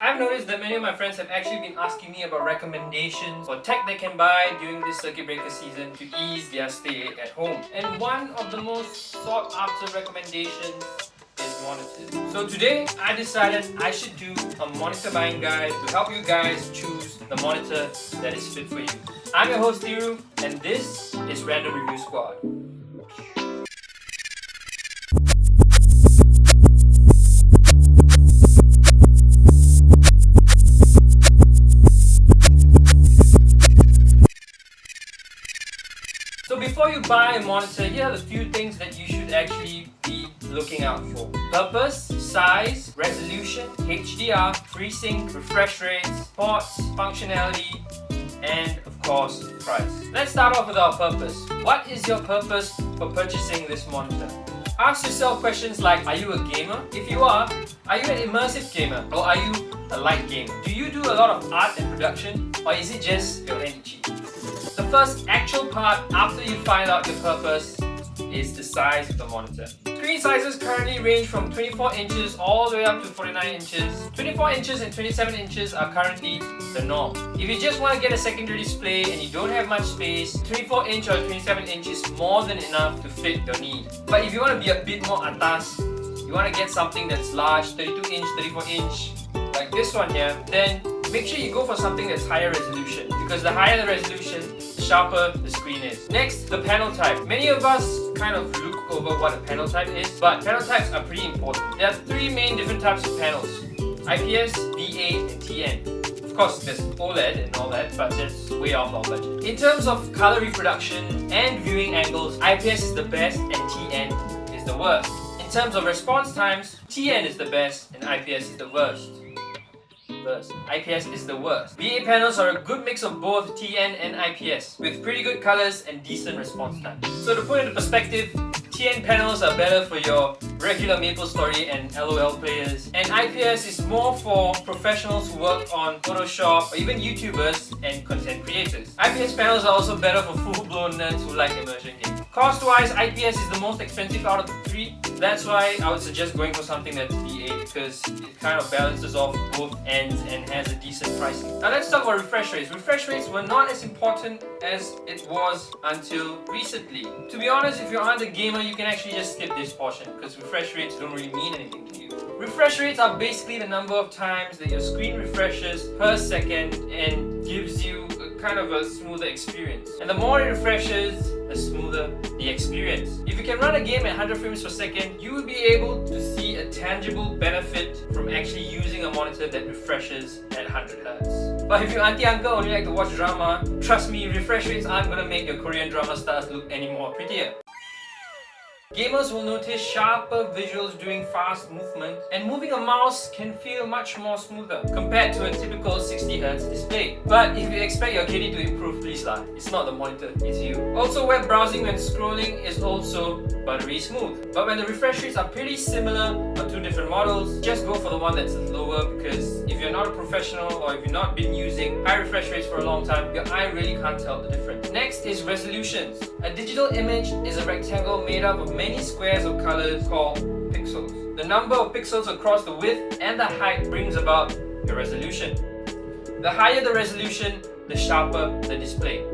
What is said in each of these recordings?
I've noticed that many of my friends have actually been asking me about recommendations for tech they can buy during this circuit breaker season to ease their stay at home. And one of the most sought after recommendations is monitors. So today I decided I should do a monitor buying guide to help you guys choose the monitor that is fit for you. I'm your host Thiru, and this is Random Review Squad. So before you buy a monitor, here are the few things that you should actually be looking out for. Purpose, size, resolution, HDR, FreeSync, refresh rates, ports, functionality, and of course, price. Let's start off with our purpose. What is your purpose for purchasing this monitor? Ask yourself questions like, are you a gamer? If you are you an immersive gamer? Or are you a light gamer? Do you do a lot of art and production? Or is it just your handy? The first actual part after you find out your purpose is the size of the monitor. Screen sizes currently range from 24 inches all the way up to 49 inches. 24 inches and 27 inches are currently the norm. If you just want to get a secondary display and you don't have much space, 24 inch or 27 inch is more than enough to fit your need. But if you want to be a bit more atas, you want to get something that's large, 32 inch, 34 inch, like this one here, then make sure you go for something that's higher resolution, because the higher the resolution, the sharper the screen is. Next, the panel type. Many of us kind of look over what a panel type is, but panel types are pretty important. There are three main different types of panels: IPS, VA, and TN. Of course, there's OLED and all that, but that's way off our budget. In terms of color reproduction and viewing angles, IPS is the best and TN is the worst. In terms of response times, TN is the best and IPS is the worst. IPS is the worst. VA panels are a good mix of both TN and IPS, with pretty good colors and decent response time. So to put into perspective, TN panels are better for your regular MapleStory and LOL players, and IPS is more for professionals who work on Photoshop or even YouTubers and content creators. IPS panels are also better for full-blown nerds who like immersion games. Cost-wise, IPS is the most expensive out of the three. That's why I would suggest going for something that's VA, because it kind of balances off both ends and has a decent pricing. Now let's talk about refresh rates. Refresh rates were not as important as it was until recently. To be honest, if you aren't a gamer, you can actually just skip this portion, because refresh rates don't really mean anything to you. Refresh rates are basically the number of times that your screen refreshes per second and gives you kind of a smoother experience. And the more it refreshes, the smoother the experience. If you can run a game at 100 frames per second, you will be able to see a tangible benefit from actually using a monitor that refreshes at 100 Hz. But if your auntie uncle only like to watch drama, trust me, refresh rates aren't gonna make your Korean drama stars look any more prettier. Gamers will notice sharper visuals during fast movement, and moving a mouse can feel much more smoother compared to a typical 60Hz display. But if you expect your kitty to improve, please lah, it's not the monitor, it's you. Also, web browsing when scrolling is also buttery smooth. But when the refresh rates are pretty similar on two different models, just go for the one that's lower, because if you're not a professional or if you've not been using high refresh rates for a long time, your eye really can't tell the difference. Next is resolutions. A digital image is a rectangle made up of many squares of colors called pixels. The number of pixels across the width and the height brings about your resolution. The higher the resolution, the sharper the display.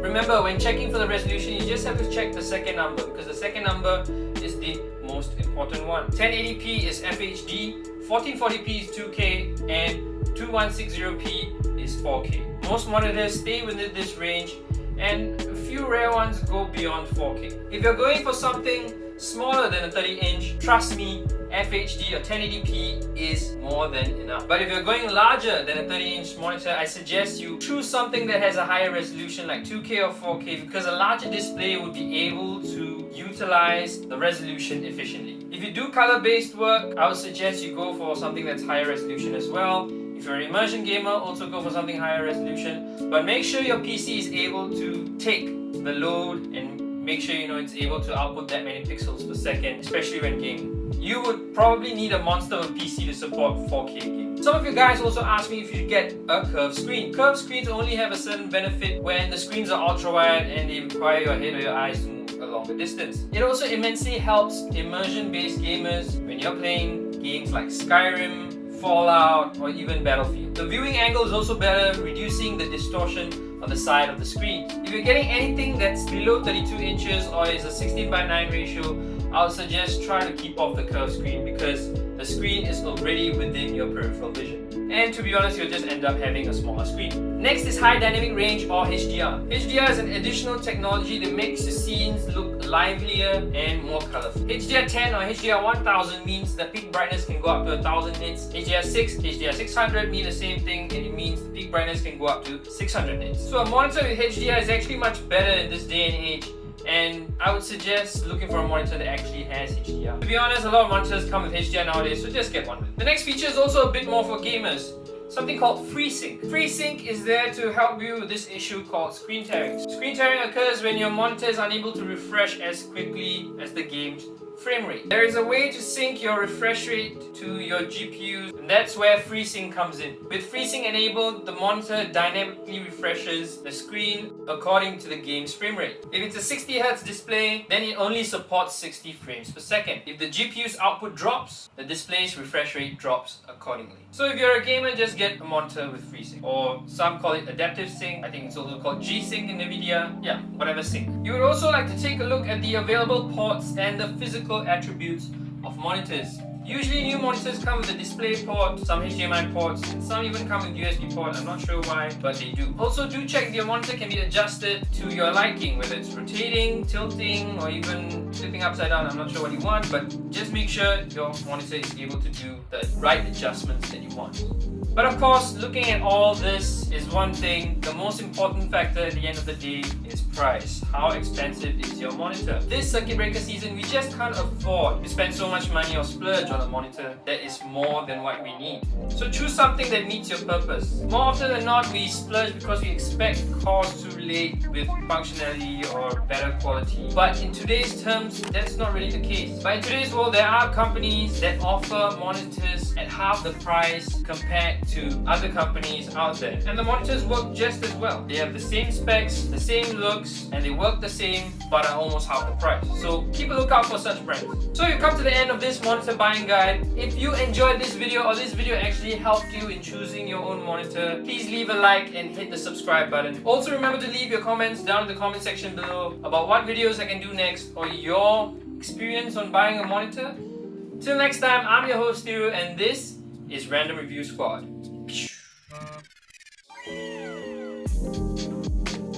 Remember, when checking for the resolution, you just have to check the second number, because the second number is the most important one. 1080p is FHD, 1440p is 2K, and 2160p is 4K. Most monitors stay within this range, and a few rare ones go beyond 4K. If you're going for something smaller than a 30-inch, trust me, FHD or 1080p is more than enough. But if you're going larger than a 30-inch monitor, I suggest you choose something that has a higher resolution like 2K or 4K, because a larger display would be able to utilize the resolution efficiently. If you do color-based work, I would suggest you go for something that's higher resolution as well. If you're an immersion gamer, also go for something higher resolution. But make sure your PC is able to take the load and make sure it's able to output that many pixels per second, especially when gaming. You would probably need a monster of a PC to support 4K gaming. Some of you guys also asked me if you should get a curved screen. Curved screens only have a certain benefit when the screens are ultra wide and they require your head or your eyes to move a longer distance. It also immensely helps immersion-based gamers when you're playing games like Skyrim, Fallout, or even Battlefield. The viewing angle is also better, reducing the distortion on the side of the screen. If you're getting anything that's below 32 inches or is a 16:9 ratio, I would suggest try to keep off the curved screen because the screen is already within your peripheral vision. And to be honest, you'll just end up having a smaller screen. Next is High Dynamic Range or HDR. HDR is an additional technology that makes the scenes look livelier and more colorful. HDR10 or HDR1000 means the peak brightness can go up to 1000 nits. HDR6, HDR600 mean the same thing, and it means the peak brightness can go up to 600 nits. So a monitor with HDR is actually much better in this day and age, and I would suggest looking for a monitor that actually has HDR. To be honest, a lot of monitors come with HDR nowadays, so just get one. The next feature is also a bit more for gamers. Something called FreeSync. FreeSync is there to help you with this issue called screen tearing. Screen tearing occurs when your monitor is unable to refresh as quickly as the game's frame rate. There is a way to sync your refresh rate to your GPU, and that's where FreeSync comes in. With FreeSync enabled, the monitor dynamically refreshes the screen according to the game's frame rate. If it's a 60Hz display, then it only supports 60 frames per second. If the GPU's output drops, the display's refresh rate drops accordingly. So if you're a gamer, just get a monitor with FreeSync, or some call it Adaptive Sync. I think it's also called G-Sync in NVIDIA. Yeah, whatever sync. You would also like to take a look at the available ports and the physical attributes of monitors. Usually new monitors come with a display port, some HDMI ports, and some even come with USB port. I'm not sure why, but they do. Also do check if your monitor can be adjusted to your liking, whether it's rotating, tilting, or even flipping upside down. I'm not sure what you want, but just make sure your monitor is able to do the right adjustments that you want. But of course, looking at all this is one thing. The most important factor at the end of the day is price. How expensive is your monitor? This circuit breaker season, we just can't afford to spend so much money or splurge on a monitor that is more than what we need. So choose something that meets your purpose. More often than not, we splurge because we expect costs to relate with functionality or better quality. But in today's terms, that's not really the case. But in today's world, there are companies that offer monitors at half the price compared to other companies out there. And the monitors work just as well. They have the same specs, the same looks, and they work the same, but are almost half the price. So keep a lookout for such brands. So you've come to the end of this monitor buying guide. If you enjoyed this video, or this video actually helped you in choosing your own monitor, please leave a like and hit the subscribe button. Also remember to leave your comments down in the comment section below about what videos I can do next, or your experience on buying a monitor. Till next time, I'm your host Thiru, and this is Random Review Squad.